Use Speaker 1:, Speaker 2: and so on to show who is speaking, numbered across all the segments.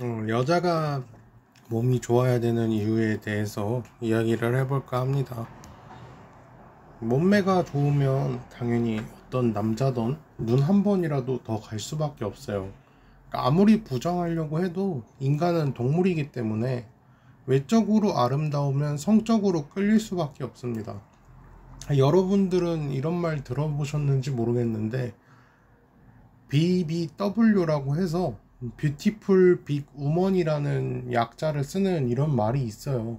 Speaker 1: 여자가 몸이 좋아야 되는 이유에 대해서 이야기를 해볼까 합니다. 몸매가 좋으면 당연히 어떤 남자든 눈 한 번이라도 더 갈 수밖에 없어요. 그러니까 아무리 부정하려고 해도 인간은 동물이기 때문에 외적으로 아름다우면 성적으로 끌릴 수밖에 없습니다. 여러분들은 이런 말 들어보셨는지 모르겠는데 BBW라고 해서 뷰티풀 빅 우먼이라는 약자를 쓰는 이런 말이 있어요.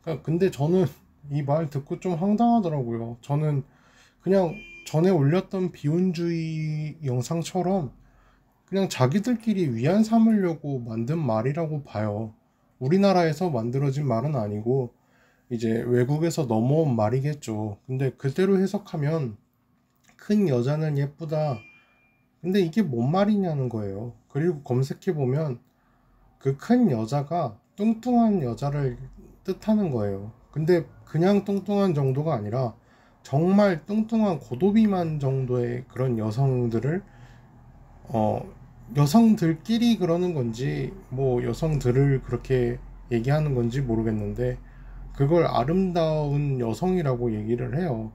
Speaker 1: 그러니까 근데 저는 이 말 듣고 좀 황당하더라고요. 저는 그냥 전에 올렸던 비혼주의 영상처럼 그냥 자기들끼리 위안 삼으려고 만든 말이라고 봐요. 우리나라에서 만들어진 말은 아니고 이제 외국에서 넘어온 말이겠죠. 근데 그대로 해석하면 큰 여자는 예쁘다, 근데 이게 뭔 말이냐는 거예요. 그리고 검색해보면 그 큰 여자가 뚱뚱한 여자를 뜻하는 거예요. 근데 그냥 뚱뚱한 정도가 아니라 정말 뚱뚱한 고도비만 정도의 그런 여성들을 어 여성들끼리 그러는 건지 뭐 여성들을 그렇게 얘기하는 건지 모르겠는데 그걸 아름다운 여성이라고 얘기를 해요.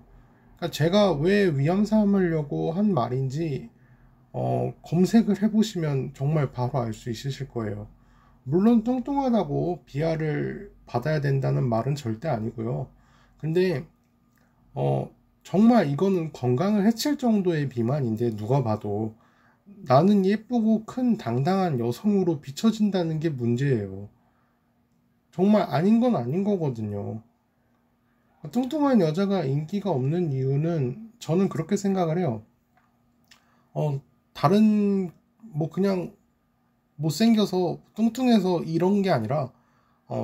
Speaker 1: 그러니까 제가 왜 위험 삼으려고 한 말인지 검색을 해보시면 정말 바로 알 수 있으실 거예요. 물론 뚱뚱하다고 비하를 받아야 된다는 말은 절대 아니고요. 근데 어, 정말 이거는 건강을 해칠 정도의 비만인데 누가 봐도 나는 예쁘고 큰 당당한 여성으로 비춰진다는 게 문제예요. 정말 아닌 건 아닌 거거든요. 뚱뚱한 여자가 인기가 없는 이유는 저는 그렇게 생각을 해요. 다른 뭐 그냥 못생겨서 뚱뚱해서 이런 게 아니라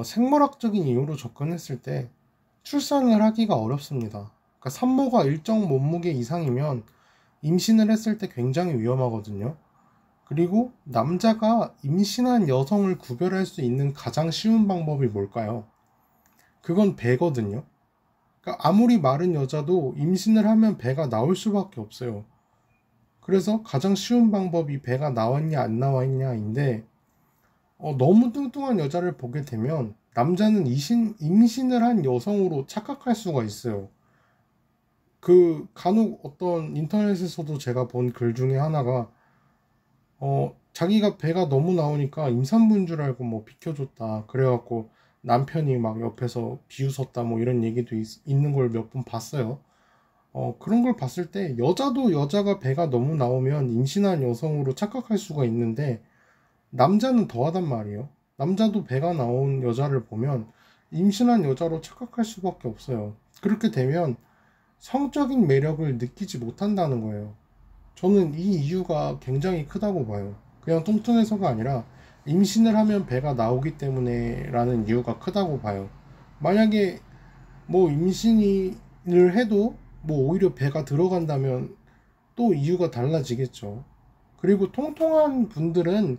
Speaker 1: 생물학적인 이유로 접근했을 때 출산을 하기가 어렵습니다. 그러니까 산모가 일정 몸무게 이상이면 임신을 했을 때 굉장히 위험하거든요. 그리고 남자가 임신한 여성을 구별할 수 있는 가장 쉬운 방법이 뭘까요? 그건 배거든요. 그러니까 아무리 마른 여자도 임신을 하면 배가 나올 수밖에 없어요. 그래서 가장 쉬운 방법이 배가 나왔냐 안 나왔냐인데 너무 뚱뚱한 여자를 보게 되면 남자는 임신을 한 여성으로 착각할 수가 있어요. 그 간혹 어떤 인터넷에서도 제가 본 글 중에 하나가 자기가 배가 너무 나오니까 임산부인 줄 알고 뭐 비켜줬다 그래갖고 남편이 막 옆에서 비웃었다 뭐 이런 얘기도 있는 걸 몇 번 봤어요. 그런 걸 봤을 때 여자도 여자가 배가 너무 나오면 임신한 여성으로 착각할 수가 있는데 남자는 더하단 말이에요. 남자도 배가 나온 여자를 보면 임신한 여자로 착각할 수밖에 없어요. 그렇게 되면 성적인 매력을 느끼지 못한다는 거예요. 저는 이 이유가 굉장히 크다고 봐요. 그냥 뚱뚱해서가 아니라 임신을 하면 배가 나오기 때문에 라는 이유가 크다고 봐요. 만약에 뭐 임신을 해도 뭐 오히려 배가 들어간다면 또 이유가 달라지겠죠. 그리고 통통한 분들은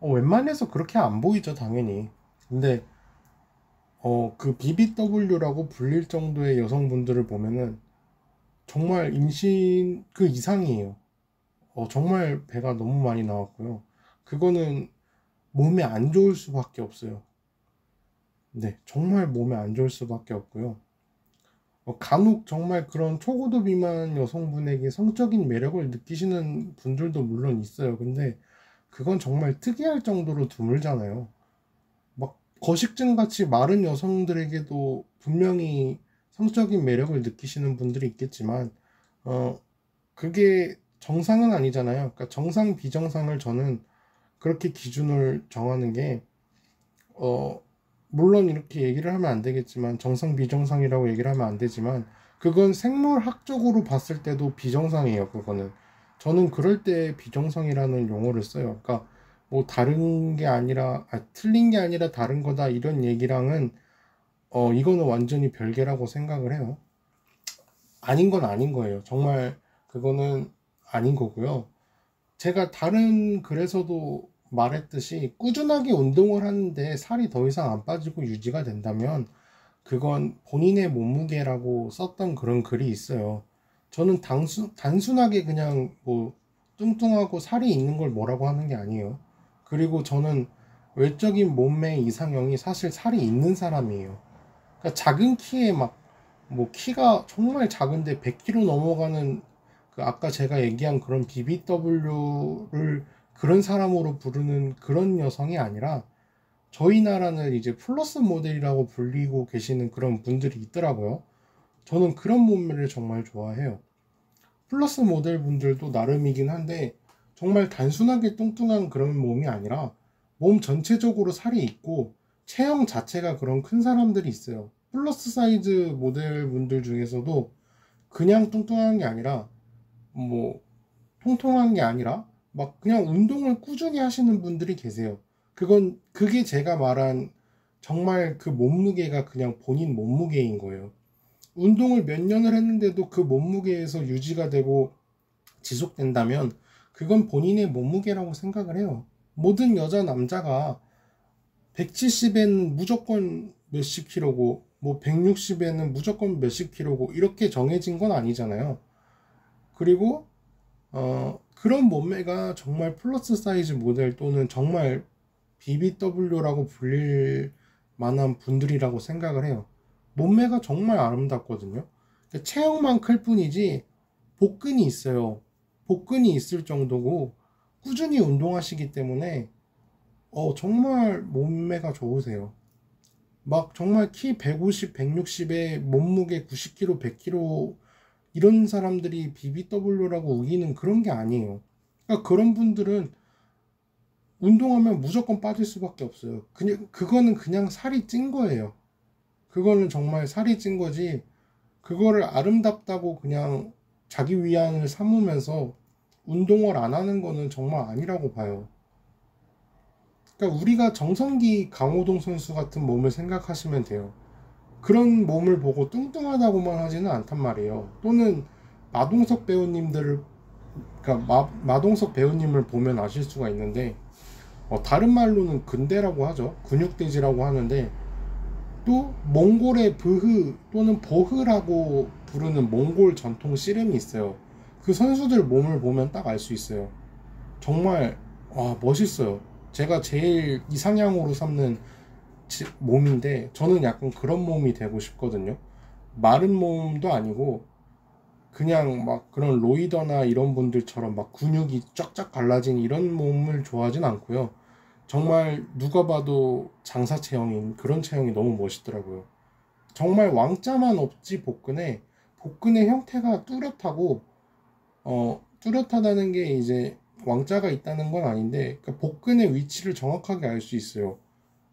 Speaker 1: 웬만해서 그렇게 안 보이죠, 당연히. 근데 그 BBW라고 불릴 정도의 여성분들을 보면은 정말 임신 그 이상이에요. 정말 배가 너무 많이 나왔고요. 그거는 몸에 안 좋을 수밖에 없어요. 네, 정말 몸에 안 좋을 수밖에 없고요. 간혹 정말 그런 초고도 비만 여성분에게 성적인 매력을 느끼시는 분들도 물론 있어요. 근데 그건 정말 특이할 정도로 드물잖아요. 막 거식증 같이 마른 여성들에게도 분명히 성적인 매력을 느끼시는 분들이 있겠지만 어 그게 정상은 아니잖아요. 그러니까 정상 비정상을 저는 그렇게 기준을 정하는 게 어 물론 이렇게 얘기를 하면 안 되겠지만 정상 비정상이라고 얘기를 하면 안 되지만 그건 생물학적으로 봤을 때도 비정상이에요. 그거는 저는 그럴 때 비정상이라는 용어를 써요. 그러니까 뭐 다른 게 아니라 틀린 게 아니라 다른 거다 이런 얘기랑은 이거는 완전히 별개라고 생각을 해요. 아닌 건 아닌 거예요. 정말 그거는 아닌 거고요. 제가 다른 글에서도 말했듯이 꾸준하게 운동을 하는데 살이 더 이상 안 빠지고 유지가 된다면 그건 본인의 몸무게라고 썼던 그런 글이 있어요. 저는 단순하게 그냥 뭐 뚱뚱하고 살이 있는 걸 뭐라고 하는 게 아니에요. 그리고 저는 외적인 몸매 이상형이 사실 살이 있는 사람이에요. 그러니까 작은 키에 막 뭐 키가 정말 작은데 100kg 넘어가는 그 아까 제가 얘기한 그런 BBW를 그런 사람으로 부르는 그런 여성이 아니라 저희 나라는 이제 플러스 모델이라고 불리고 계시는 그런 분들이 있더라고요. 저는 그런 몸매를 정말 좋아해요. 플러스 모델 분들도 나름이긴 한데 정말 단순하게 뚱뚱한 그런 몸이 아니라 몸 전체적으로 살이 있고 체형 자체가 그런 큰 사람들이 있어요. 플러스 사이즈 모델 분들 중에서도 그냥 뚱뚱한 게 아니라 뭐 통통한 게 아니라 막 그냥 운동을 꾸준히 하시는 분들이 계세요. 그게 제가 말한 정말 그 몸무게가 그냥 본인 몸무게인 거예요. 운동을 몇 년을 했는데도 그 몸무게에서 유지가 되고 지속된다면 그건 본인의 몸무게라고 생각을 해요. 모든 여자 남자가 170에는 무조건 몇십 킬로고 뭐 160에는 무조건 몇십 킬로고 이렇게 정해진 건 아니잖아요. 그리고 그런 몸매가 정말 플러스 사이즈 모델 또는 정말 BBW라고 불릴 만한 분들이라고 생각을 해요. 몸매가 정말 아름답거든요. 체형만 클 뿐이지 복근이 있어요. 복근이 있을 정도고 꾸준히 운동하시기 때문에 정말 몸매가 좋으세요. 막 정말 키 150, 160에 몸무게 90kg, 100kg 이런 사람들이 BBW라고 우기는 그런 게 아니에요. 그러니까 그런 분들은 운동하면 무조건 빠질 수밖에 없어요. 그거는 그냥 살이 찐 거예요. 그거는 정말 살이 찐 거지. 그거를 아름답다고 그냥 자기 위안을 삼으면서 운동을 안 하는 거는 정말 아니라고 봐요. 그러니까 우리가 정성기 강호동 선수 같은 몸을 생각하시면 돼요. 그런 몸을 보고 뚱뚱하다고만 하지는 않단 말이에요. 또는 마동석 배우님들을 그러니까 마동석 배우님을 보면 아실 수가 있는데 다른 말로는 근대라고 하죠. 근육돼지라고 하는데 또 몽골의 브흐 또는 보흐라고 부르는 몽골 전통 씨름이 있어요. 그 선수들 몸을 보면 딱 알 수 있어요. 정말 멋있어요. 제가 제일 이상향으로 삼는 몸인데 저는 약간 그런 몸이 되고 싶거든요. 마른 몸도 아니고 그냥 막 그런 로이더나 이런 분들처럼 막 근육이 쫙쫙 갈라진 이런 몸을 좋아하진 않고요. 정말 누가 봐도 장사 체형인 그런 체형이 너무 멋있더라고요. 정말 왕자만 없지 복근의 형태가 뚜렷하고 뚜렷하다는 게 이제 왕자가 있다는 건 아닌데 그러니까 복근의 위치를 정확하게 알 수 있어요.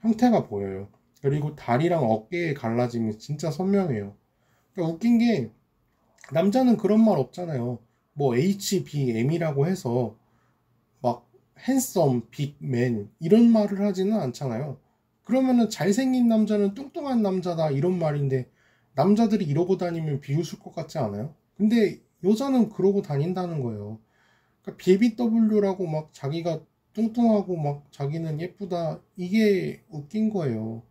Speaker 1: 형태가 보여요. 그리고 다리랑 어깨의 갈라짐이 진짜 선명해요. 그러니까 웃긴 게 남자는 그런 말 없잖아요. 뭐 HBM이라고 해서 막 핸섬, 빅맨 이런 말을 하지는 않잖아요. 그러면은 잘생긴 남자는 뚱뚱한 남자다 이런 말인데 남자들이 이러고 다니면 비웃을 것 같지 않아요? 근데 여자는 그러고 다닌다는 거예요. 그러니까 BBW라고 막 자기가 뚱뚱하고 막 자기는 예쁘다 이게 웃긴 거예요.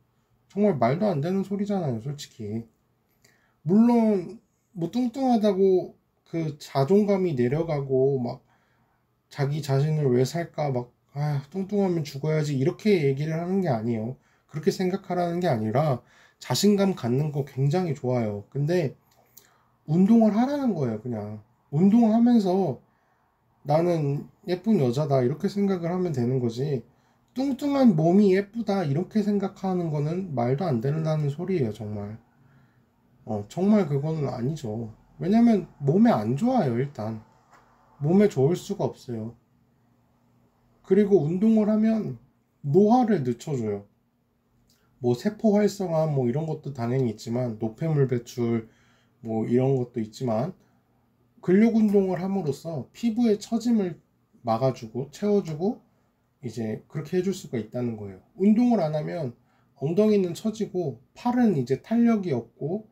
Speaker 1: 정말 말도 안 되는 소리잖아요, 솔직히. 물론 뭐 뚱뚱하다고 그 자존감이 내려가고 막 자기 자신을 왜 살까 막 뚱뚱하면 죽어야지 이렇게 얘기를 하는 게 아니에요. 그렇게 생각하라는 게 아니라 자신감 갖는 거 굉장히 좋아요. 근데 운동을 하라는 거예요, 그냥. 운동하면서 나는 예쁜 여자다 이렇게 생각을 하면 되는 거지. 뚱뚱한 몸이 예쁘다 이렇게 생각하는 거는 말도 안 된다는 소리예요, 정말. 정말 그거는 아니죠. 왜냐면 몸에 안 좋아요, 일단. 몸에 좋을 수가 없어요. 그리고 운동을 하면 노화를 늦춰줘요. 뭐 세포 활성화 뭐 이런 것도 당연히 있지만 노폐물 배출 뭐 이런 것도 있지만 근력 운동을 함으로써 피부의 처짐을 막아주고 채워주고 이제 그렇게 해줄 수가 있다는 거예요. 운동을 안 하면 엉덩이는 처지고 팔은 이제 탄력이 없고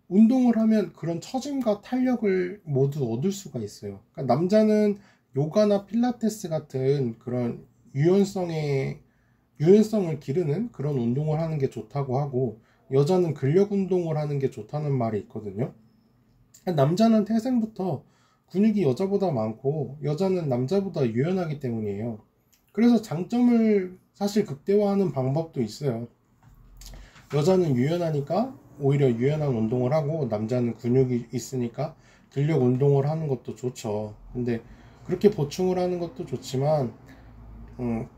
Speaker 1: 운동을 하면 그런 처짐과 탄력을 모두 얻을 수가 있어요. 그러니까 남자는 요가나 필라테스 같은 그런 유연성을 기르는 그런 운동을 하는 게 좋다고 하고 여자는 근력 운동을 하는 게 좋다는 말이 있거든요. 그러니까 남자는 태생부터 근육이 여자보다 많고 여자는 남자보다 유연하기 때문이에요. 그래서 장점을 사실 극대화하는 방법도 있어요. 여자는 유연하니까 오히려 유연한 운동을 하고, 남자는 근육이 있으니까 근력 운동을 하는 것도 좋죠. 근데 그렇게 보충을 하는 것도 좋지만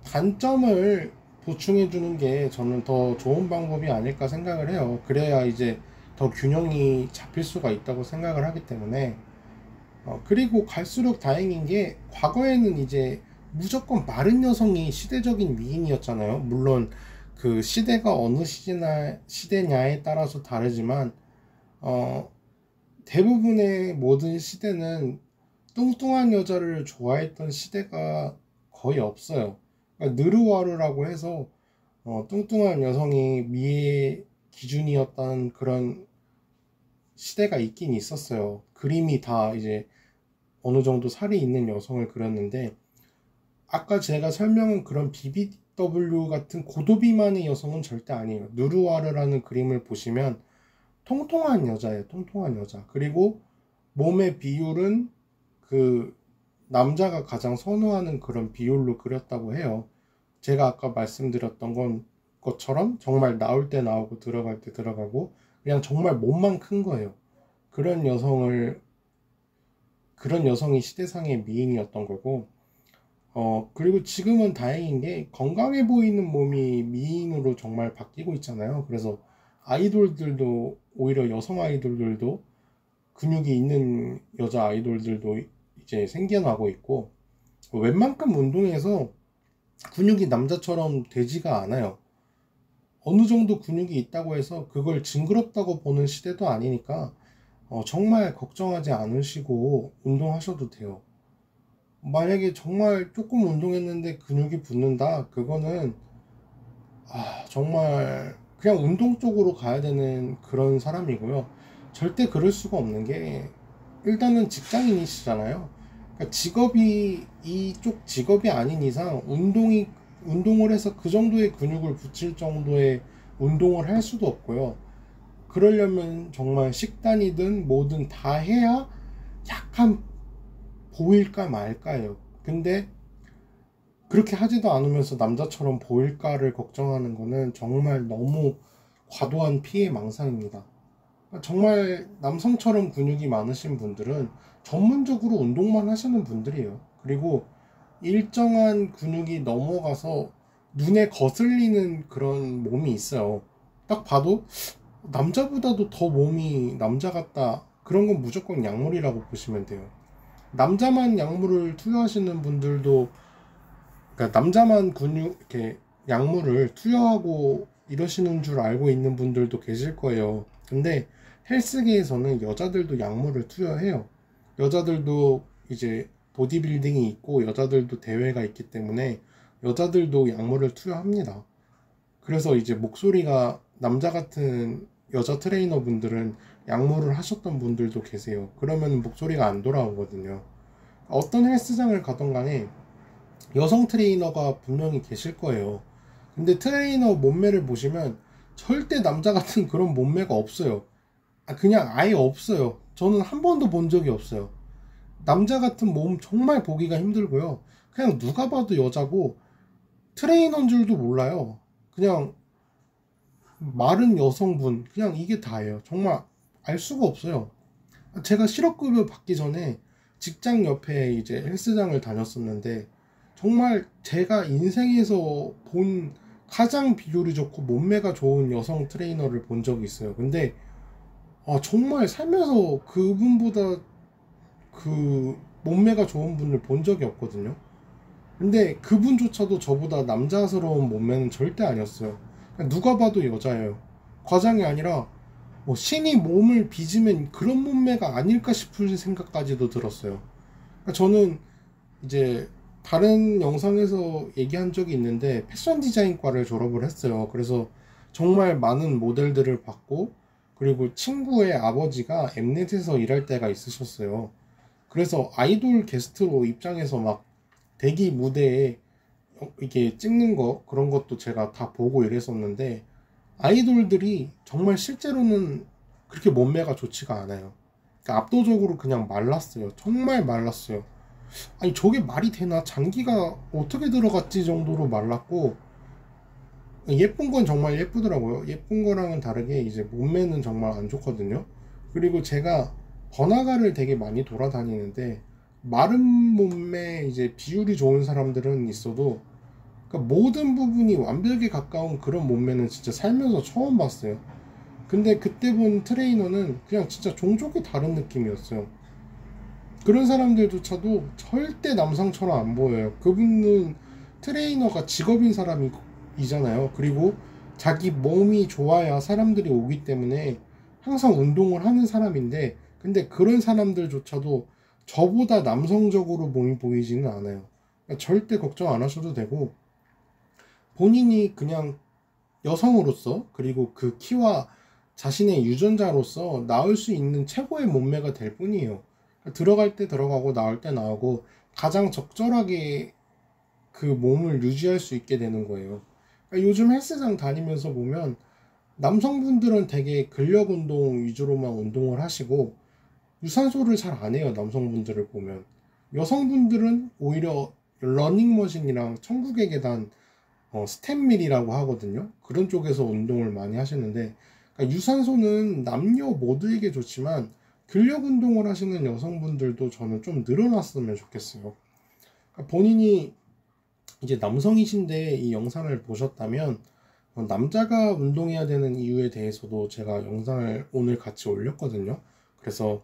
Speaker 1: 단점을 보충해 주는 게 저는 더 좋은 방법이 아닐까 생각을 해요. 그래야 이제 더 균형이 잡힐 수가 있다고 생각을 하기 때문에. 그리고 갈수록 다행인 게, 과거에는 이제 무조건 마른 여성이 시대적인 미인이었잖아요. 물론 그 시대가 어느 시대냐에 따라서 다르지만 대부분의 모든 시대는 뚱뚱한 여자를 좋아했던 시대가 거의 없어요. 그러니까 느르와르라고 해서 뚱뚱한 여성이 미의 기준이었다는 그런 시대가 있긴 있었어요. 그림이 다 이제 어느 정도 살이 있는 여성을 그렸는데, 아까 제가 설명한 그런 BBW 같은 고도비만의 여성은 절대 아니에요. 누르와르라는 그림을 보시면 통통한 여자예요. 통통한 여자. 그리고 몸의 비율은 그 남자가 가장 선호하는 그런 비율로 그렸다고 해요. 제가 아까 말씀드렸던 것처럼 정말 나올 때 나오고 들어갈 때 들어가고, 그냥 정말 몸만 큰 거예요. 그런 여성이 시대상의 미인이었던 거고, 그리고 지금은 다행인 게 건강해 보이는 몸이 미인으로 정말 바뀌고 있잖아요. 그래서 아이돌들도, 오히려 여성 아이돌들도, 근육이 있는 여자 아이돌들도 이제 생겨나고 있고, 웬만큼 운동해서 근육이 남자처럼 되지가 않아요. 어느 정도 근육이 있다고 해서 그걸 징그럽다고 보는 시대도 아니니까 정말 걱정하지 않으시고 운동하셔도 돼요. 만약에 정말 조금 운동했는데 근육이 붙는다, 그거는 정말 그냥 운동 쪽으로 가야 되는 그런 사람이고요. 절대 그럴 수가 없는 게, 일단은 직장인이시잖아요. 그러니까 직업이 이쪽 직업이 아닌 이상 운동을 해서 그 정도의 근육을 붙일 정도의 운동을 할 수도 없고요. 그러려면 정말 식단이든 뭐든 다 해야 약간 보일까 말까요. 근데 그렇게 하지도 않으면서 남자처럼 보일까를 걱정하는 거는 정말 너무 과도한 피해망상입니다. 정말 남성처럼 근육이 많으신 분들은 전문적으로 운동만 하시는 분들이에요. 그리고 일정한 근육이 넘어가서 눈에 거슬리는 그런 몸이 있어요. 딱 봐도 남자보다도 더 몸이 남자 같다, 그런 건 무조건 약물이라고 보시면 돼요. 남자만 약물을 투여하시는 분들도, 그러니까 남자만 근육 이렇게 약물을 투여하고 이러시는 줄 알고 있는 분들도 계실 거예요. 근데 헬스계에서는 여자들도 약물을 투여해요. 여자들도 이제 보디빌딩이 있고 여자들도 대회가 있기 때문에 여자들도 약물을 투여합니다. 그래서 이제 목소리가 남자 같은 여자 트레이너 분들은 약물을 하셨던 분들도 계세요. 그러면 목소리가 안 돌아오거든요. 어떤 헬스장을 가던 간에 여성 트레이너가 분명히 계실 거예요. 근데 트레이너 몸매를 보시면 절대 남자 같은 그런 몸매가 없어요. 그냥 아예 없어요. 저는 한 번도 본 적이 없어요. 남자 같은 몸 정말 보기가 힘들고요. 그냥 누가 봐도 여자고 트레이너인 줄도 몰라요. 그냥 마른 여성분, 그냥 이게 다예요. 정말 알 수가 없어요. 제가 실업급여 받기 전에 직장 옆에 이제 헬스장을 다녔었는데, 정말 제가 인생에서 본 가장 비율이 좋고 몸매가 좋은 여성 트레이너를 본 적이 있어요. 근데 정말 살면서 그분보다 그 몸매가 좋은 분을 본 적이 없거든요. 근데 그분조차도 저보다 남자스러운 몸매는 절대 아니었어요. 누가 봐도 여자예요. 과장이 아니라 신이 몸을 빚으면 그런 몸매가 아닐까 싶은 생각까지도 들었어요. 저는 이제 다른 영상에서 얘기한 적이 있는데 패션 디자인과를 졸업을 했어요. 그래서 정말 많은 모델들을 봤고, 그리고 친구의 아버지가 엠넷에서 일할 때가 있으셨어요. 그래서 아이돌 게스트로 입장해서 막 대기 무대에 이게 찍는 거, 그런 것도 제가 다 보고 이랬었는데, 아이돌들이 정말 실제로는 그렇게 몸매가 좋지가 않아요. 그러니까 압도적으로 그냥 말랐어요. 정말 말랐어요. 아니 저게 말이 되나, 장기가 어떻게 들어갔지 정도로 말랐고, 예쁜 건 정말 예쁘더라고요. 예쁜 거랑은 다르게 이제 몸매는 정말 안 좋거든요. 그리고 제가 번화가를 되게 많이 돌아다니는데 마른 몸매 이제 비율이 좋은 사람들은 있어도 그러니까 모든 부분이 완벽에 가까운 그런 몸매는 진짜 살면서 처음 봤어요. 근데 그때 본 트레이너는 그냥 진짜 종족이 다른 느낌이었어요. 그런 사람들조차도 절대 남성처럼 안 보여요. 그분은 트레이너가 직업인 사람이잖아요. 그리고 자기 몸이 좋아야 사람들이 오기 때문에 항상 운동을 하는 사람인데, 근데 그런 사람들조차도 저보다 남성적으로 몸이 보이지는 않아요. 그러니까 절대 걱정 안 하셔도 되고, 본인이 그냥 여성으로서, 그리고 그 키와 자신의 유전자로서 나올 수 있는 최고의 몸매가 될 뿐이에요. 들어갈 때 들어가고 나올 때 나오고 가장 적절하게 그 몸을 유지할 수 있게 되는 거예요. 그러니까 요즘 헬스장 다니면서 보면 남성분들은 되게 근력 운동 위주로만 운동을 하시고 유산소를 잘 안 해요. 남성분들을 보면. 여성분들은 오히려 러닝머신이랑 천국의 계단, 스탠밀이라고 하거든요. 그런 쪽에서 운동을 많이 하시는데, 그러니까 유산소는 남녀 모두에게 좋지만 근력 운동을 하시는 여성분들도 저는 좀 늘어났으면 좋겠어요. 그러니까 본인이 이제 남성이신데 이 영상을 보셨다면 남자가 운동해야 되는 이유에 대해서도 제가 영상을 오늘 같이 올렸거든요. 그래서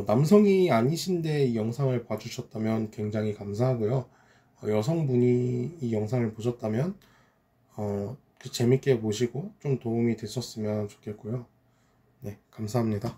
Speaker 1: 남성이 아니신데 이 영상을 봐주셨다면 굉장히 감사하고요. 여성분이 이 영상을 보셨다면 재밌게 보시고 좀 도움이 되셨으면 좋겠고요. 네, 감사합니다.